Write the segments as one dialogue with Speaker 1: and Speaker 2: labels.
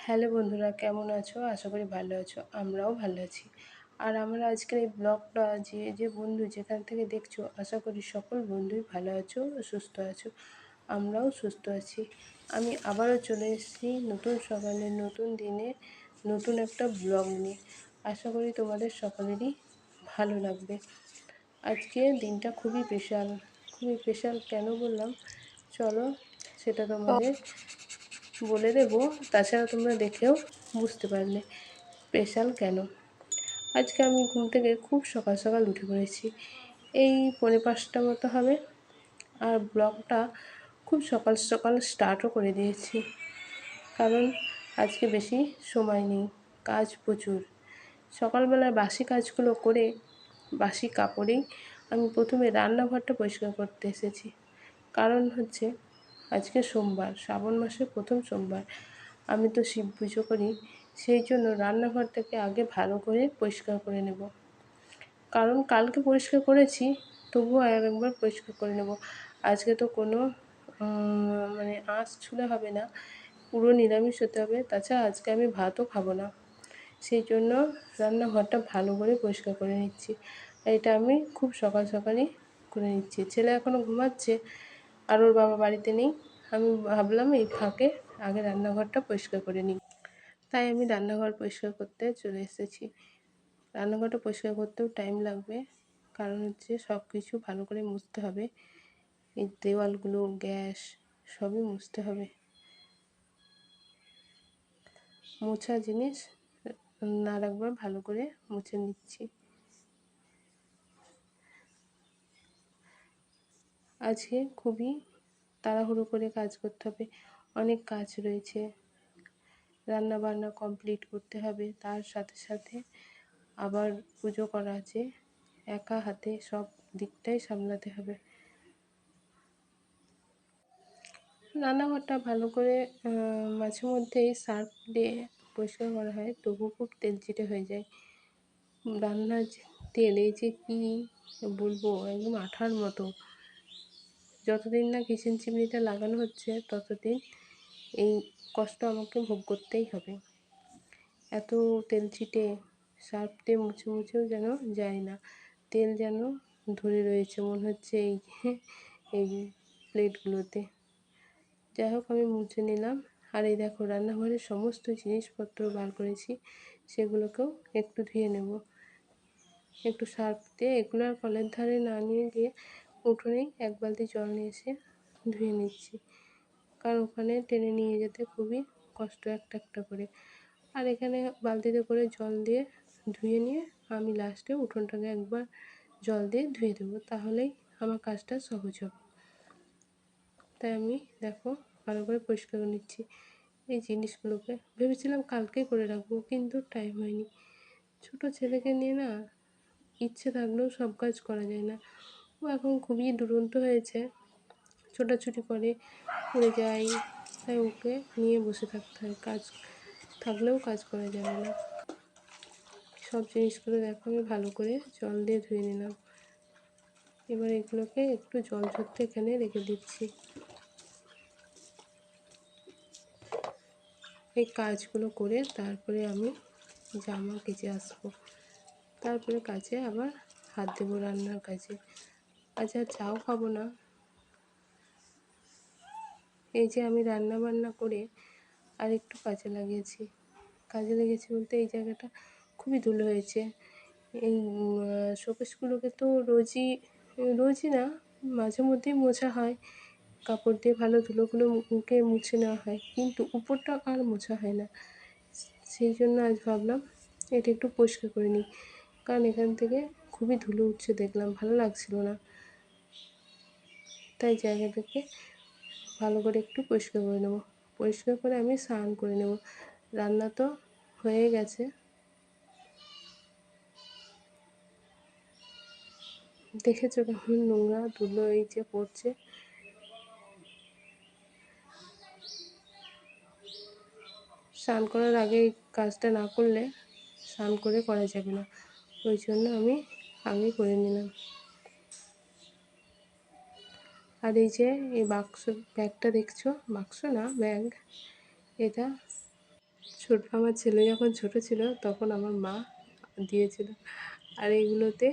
Speaker 1: Hello বন্ধুরা, কেমন আছো? আশা করি ভালো আছো। আমরাও ভালো আছি। আর আমরা আজকের এই ব্লগটা যে যে বন্ধু যেখান থেকে দেখছো, আশা করি সকল বন্ধুই ভালো আছো ও সুস্থ আছো। আমরাও সুস্থ আছি। আমি আবারও চলে এসেছি নতুন সকালে, নতুন দিনে, নতুন একটা ব্লগ নিয়ে। আশা করি তোমাদের সকলেরই ভালো লাগবে। আজকে দিনটা খুবই স্পেশাল। খুবই স্পেশাল কেন বললাম, চলো সেটা তোমাদের বলে দেবো। তাছাড়া তোমরা দেখেও বুঝতে পারলে স্পেশাল কেন। আজকে আমি ঘুম থেকে খুব সকাল সকাল উঠে পড়েছি, এই 4:45 মতো হবে। আর ব্লগটা খুব সকাল সকাল স্টার্টও করে দিয়েছি, কারণ আজকে বেশি সময় নেই, কাজ প্রচুর। সকালবেলায় বাসি কাজগুলো করে বাসি কাপড়েই আমি প্রথমে রান্নাঘরটা পরিষ্কার করতে এসেছি। কারণ হচ্ছে আজকে সোমবার, শ্রাবণ মাসের প্রথম সোমবার। আমি তো শিব পুজো করি, সেই জন্য রান্নাঘরটাকে আগে ভালো করে পরিষ্কার করে নেব। কারণ কালকে পরিষ্কার করেছি, তবুও আর একবার পরিষ্কার করে নেব। আজকে তো কোনো আঁশ ছুলে হবে না, পুরো নিরামিষ হতে হবে। তাছাড়া আজকে আমি ভাতও খাবো না, সেই জন্য রান্নাঘরটা ভালো করে পরিষ্কার করে নিচ্ছি। আর এটা আমি খুব সকাল সকালই করে নিচ্ছি। ছেলে এখনও ঘুমাচ্ছে, আর ওর বাবা বাড়িতে নেই। আমি ভাবলাম এই ফাঁকে আগে রান্নাঘরটা পরিষ্কার করে নিই, তাই আমি রান্নাঘর পরিষ্কার করতে চলে এসেছি। রান্নাঘরটা পরিষ্কার করতেও টাইম লাগবে, কারণ হচ্ছে সব কিছু ভালো করে মুছতে হবে। এই দেওয়ালগুলো, গ্যাস সবই মুছতে হবে। মোছা জিনিস আর একবার ভালো করে মুছে নিচ্ছি। আজকে খুবই তাড়াহুড়ো করে কাজ করতে হবে, অনেক কাজ রয়েছে। রান্না বান্না কমপ্লিট করতে হবে, তার সাথে সাথে আবার পুজো করা আছে। একা হাতে সব দিকটাই সামলাতে হবে। রান্নাঘরটা ভালো করে মাঝে মধ্যেই সার্ফ দিয়ে পরিষ্কার করা হয়, তবু খুব তেলচিটে হয়ে যায়। রান্নার যে তেল, এই যে কী বলবো, একদম আঠার মতো। যতদিন না কিচেন চিমনিটা লাগানো হচ্ছে ততদিন এই কষ্ট আমাকে ভোগ করতেই হবে। এত তেল ছিটে, সার্ফ দিয়ে মুছে মুছেও যেন যায় না, তেল যেন ধরে রয়েছে মনে হচ্ছে এই প্লেটগুলোতে। যাই হোক, আমি মুছে নিলাম। আর এই দেখো, রান্নাঘরের সমস্ত জিনিসপত্র বার করেছি, সেগুলোকেও একটু ধুয়ে নেব। একটু সার্ফ দিয়ে এগুলো আর কলের ধারে না নিয়ে গিয়ে উঠোনেই এক বালতি জল নিয়ে এসে ধুয়ে নিচ্ছি, কারণ ওখানে টেনে নিয়ে যেতে খুবই কষ্ট একটা একটা করে। আর এখানে বালতিতে করে জল দিয়ে ধুয়ে নিয়ে আমি লাস্টে উঠোনটাকে একবার জল দিয়ে ধুয়ে দেবো, তাহলেই আমার কাজটা সহজ হবে। তাই আমি দেখো ভালো করে পরিষ্কার করে নিচ্ছি এই জিনিসগুলোকে। ভেবেছিলাম কালকে করে রাখবো, কিন্তু টাইম হয়নি। ছোটো ছেলেকে নিয়ে না, ইচ্ছে থাকলেও সব কাজ করা যায় না। ও এখন খুবই দুরন্ত হয়েছে, ছোটাছুটি করে, পড়ে যায়। তাই ওকে নিয়ে বসে থাকতে হয়, কাজ থাকলেও কাজ করা যাবে না। সব জিনিসগুলো দেখো আমি ভালো করে জল দিয়ে ধুয়ে নিলাম। এবার এগুলোকে একটু জল ঝরতে এখানে রেখে দিচ্ছি। এই কাজগুলো করে তারপরে আমি জামা কেচে আসবো, তারপরে কাজে আবার হাত দেবো, রান্নার কাজে। আজ আর চাও খাবো না। এই যে আমি রান্না বান্না করে আর একটু কাজে লেগেছি বলতে এই জায়গাটা খুবই ধুলো হয়েছে। এই শোকেসগুলোকে তো রোজই রোজই না, মাঝে মধ্যেই মোছা হয়, কাপড় দিয়ে ভালো ধুলোগুলো মুখে মুছে নেওয়া হয়, কিন্তু উপরটা আর মোছা হয় না। সেই জন্য আজ ভাবলাম এটা একটু পরিষ্কার করে নিই, কারণ এখান থেকে খুবই ধুলো উঠছে, দেখলাম ভালো লাগছিল না। তাই জায়গাটাকে ভালো করে একটু পরিষ্কার করে নেব। পরিষ্কার করে আমি স্নান করে নেব। রান্না তো হয়ে গেছে, দেখেছো কেমন নোংরা ধুলো এই যে পড়ছে। স্নান করার আগে এই কাজটা না করলে স্নান করে করা যাবে না, ওই জন্য আমি আগে করে নিলাম। আর এই যে এই ব্যাগটা দেখছো, বাক্স না ব্যাগ, এটা আমার ছেলে যখন ছোট ছিল তখন আমার মা দিয়েছিল। আর এগুলোতে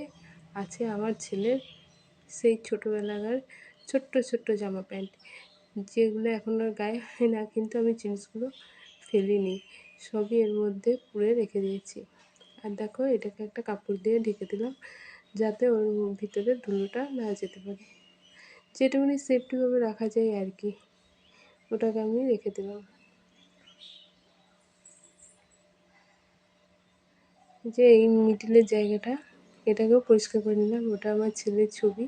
Speaker 1: আছে আমার ছেলের সেই ছোটোবেলাকার ছোট্ট ছোট্ট জামা প্যান্ট, যেগুলো এখন আর গায়ে হয় না, কিন্তু আমি জিনিসগুলো ফেলিনি, সবই এর মধ্যে পুরে রেখে দিয়েছি। আর দেখো, এটাকে একটা কাপড় দিয়ে ঢেকে দিলাম যাতে ওর ভিতরে ধুলোটা না যেতে পারে, যেটুকুনি সেফটিভাবে রাখা যায় আর কি, ওটাকে আমি রেখে দিলাম। যে এই মিডিলের জায়গাটা, এটাকেও পরিষ্কার করে নিলাম, ওটা আমার ছেলের ছবি,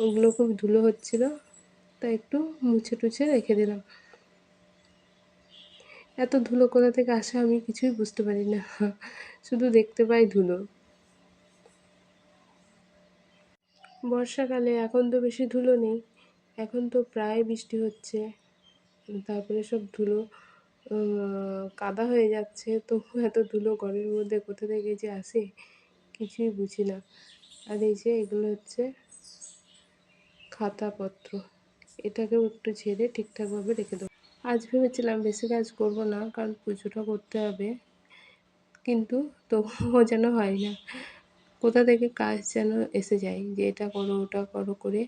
Speaker 1: ওগুলো খুব ধুলো হচ্ছিল তাই একটু মুছে টুছে রেখে দিলাম। এত ধুলো কোথা থেকে আসে আমি কিছুই বুঝতে পারি না, শুধু দেখতে পাই ধুলো। বর্ষাকালে এখন তো বেশি ধুলো নেই, এখন তো প্রায় বৃষ্টি হচ্ছে, তারপরে সব ধুলো কাদা হয়ে যাচ্ছে, তবু এত ধুলো ঘরের মধ্যে কোথা থেকে যে আসে কিছুই বুঝি না। আর এই যে এগুলো হচ্ছে খাতাপত্র, এটাকেও একটু ঝেড়ে ঠিকঠাকভাবে রেখে দেবো। আজ ভেবেছিলাম বেশি কাজ করব না, কারণ পুজোটা করতে হবে, কিন্তু তবুও যেন হয় না, কোথা থেকে কাজ যেন এসে যায়, যে এটা করো ওটা করো করে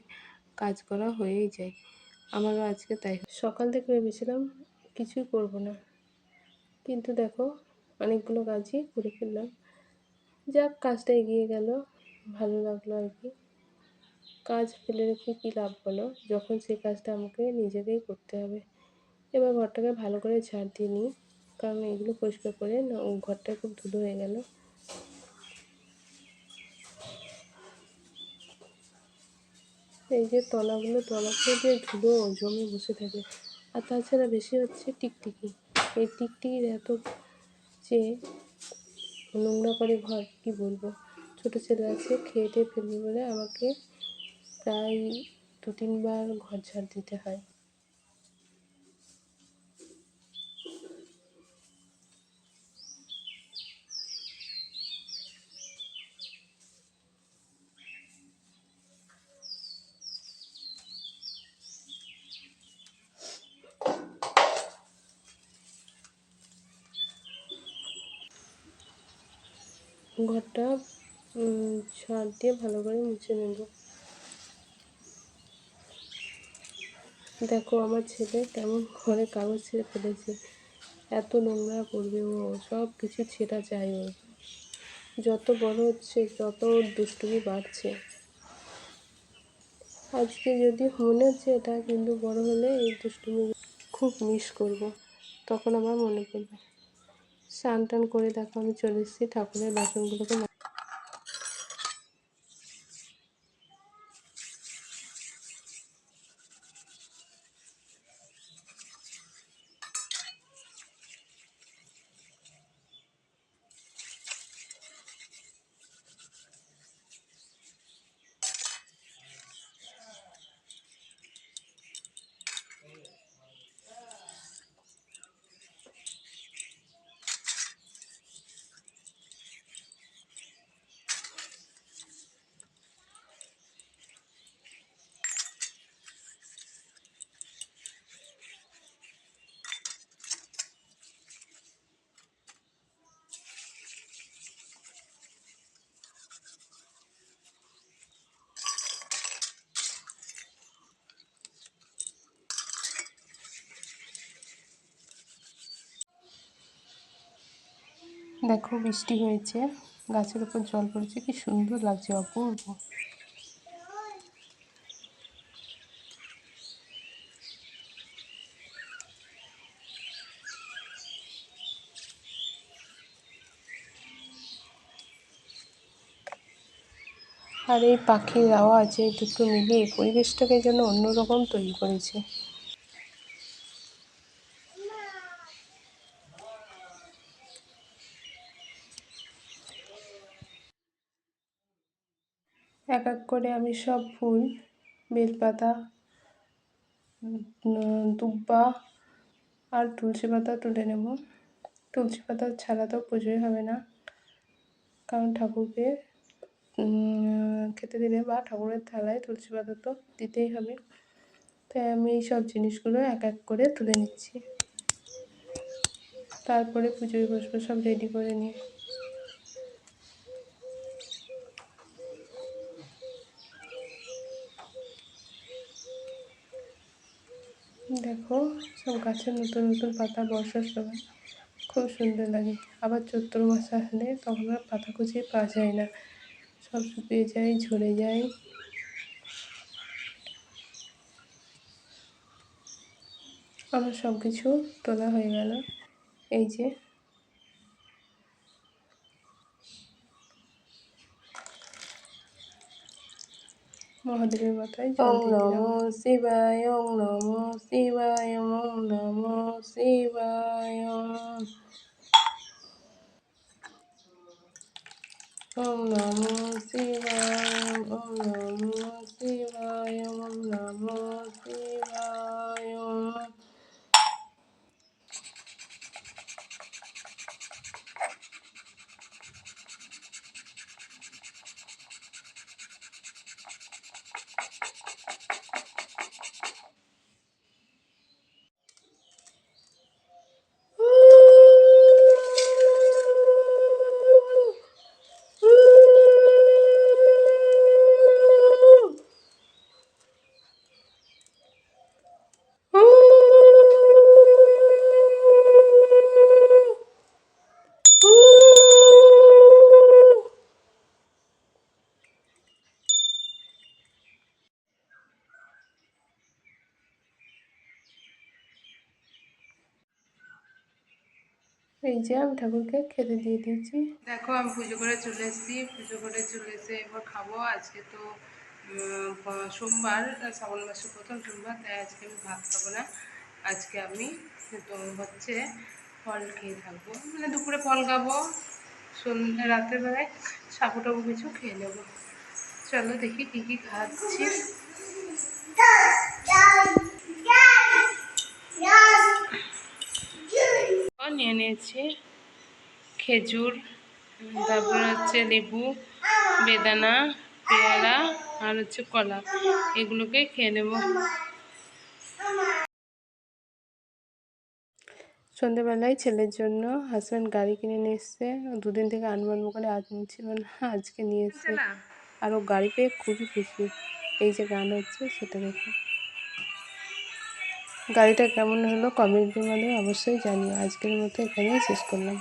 Speaker 1: কাজ করা হয়েই যায়। আমারও আজকে তাই। সকাল থেকে ভেবেছিলাম কিছুই করব না, কিন্তু দেখো অনেকগুলো কাজই করে ফেললাম। যাক, কাজটা এগিয়ে গেল, ভালো লাগলো আর কি। কাজ ফেলে রেখে কী লাভ বলো, যখন সেই কাজটা আমাকে নিজেকেই করতে হবে। এবার ঘরটাকে ভালো করে ঝাড় দিয়ে নিই, কারণ এগুলো পরিষ্কার করে না ঘরটা খুব ধুলো হয়ে গেল। এই যে তলাগুলো যে ধুলো জমে বসে থাকে। আর তাছাড়া বেশি হচ্ছে টিকটিকি, এই টিকটিকির এত যে নোংরা করে ঘর, কি বলবো। ছোট ছেলে আছে, খেয়ে টেয়ে ফেলবে বলে আমাকে প্রায় 2-3 বার ঘর ঝাড় দিতে হয়। ঘরটা ঝাড় দিয়ে ভালো করে মুছে নেব। দেখো আমার ছেলে কেমন ঘরে কাগজ ছেড়ে ফেলেছে, এত নোংরা করবে ও, সব কিছু ছেঁড়া চাই ওর। যত বড় হচ্ছে তত ওর দুষ্টুমি বাড়ছে। আজকে যদি মনে হচ্ছে এটা, কিন্তু বড় হলে এই দুষ্টুমি খুব মিস করব, তখন আমার মনে পড়বে। স্নান টান করে দেখো আমি চলে এসেছি ঠাকুরের বাসনগুলোকে দেখো বৃষ্টি হয়েছে, গাছের উপর জল পড়েছে, কি সুন্দর লাগছে, অপূর্ব। আর এই পাখির আওয়াজ, এই দুটো মিলিয়ে পরিবেশটাকে যেন অন্যরকম তৈরি করেছে। এক এক করে আমি সব ফুল, বেলপাতা, দুব্বা আর তুলসী পাতা তুলে নেব। তুলসী পাতা ছাড়া তো পুজোই হবে না, কারণ ঠাকুরকে খেতে দিলে বা ঠাকুরের থালায় তুলসী পাতা তো দিতেই হবে। তাই আমি এই সব জিনিসগুলো এক এক করে তুলে নিচ্ছি। তারপরে পুজোয় বসবো, সব রেডি করে নিয়ে। দেখো সব গাছের নতুন নতুন পাতা বর্ষার সময় খুব সুন্দর লাগে। আবার চৈত্র মাস আসলে তখন আর পাতা কুচিয়ে পাওয়া যায় না, সব শুকিয়ে যায়, ঝরে যায়। আমার সব কিছু তোলা হয়ে গেল। এই যে মহাদেবের মাথায় জল দিয়ে দিলাম। ওম নমঃ শিবায়, ওম নমঃ শিবায়, ওম নমঃ শিবায়। ওম নমঃ শিবায়, ওম নমঃ শিবায়, ওম নমঃ শিবায়। এই যে আমি ঠাকুরকে খেতে দিয়ে দিয়েছি। দেখো আমি পুজো করে চলে এসেছি, পুজো করে চলে এসে এবার খাবো। আজকে তো সোমবার, শ্রাবণ মাসের প্রথম সোমবার, তাই আজকে আমি ভাত খাবো না। আজকে আমি তো হচ্ছে ফল খেয়ে থাকবো, মানে দুপুরে ফল খাবো, সন্ধ্যে রাতের বেলায় সাবু টাবু কিছু খেয়ে নেবো। চলো দেখি কী কী খাচ্ছি। নিয়ে নিয়েছি খেজুর, তারপরে হচ্ছে লেবু, বেদানা, পেয়ারা আর হচ্ছে কলা, এগুলোকে খেয়ে নেব। সন্ধ্যেবেলায় ছেলের জন্য হাজব্যান্ড গাড়ি কিনে নিয়ে এসছে। দুদিন থেকে আনবো আনবো করে ছিল না, আজকে নিয়ে এসছে। আর ও গাড়ি পেয়ে খুবই খুশি। এই যে গান হচ্ছে সেটা দেখে। গাড়িটা কেমন হলো কমেন্টের মাধ্যমে অবশ্যই জানিও। আজকের মতো এখানেই শেষ করলাম।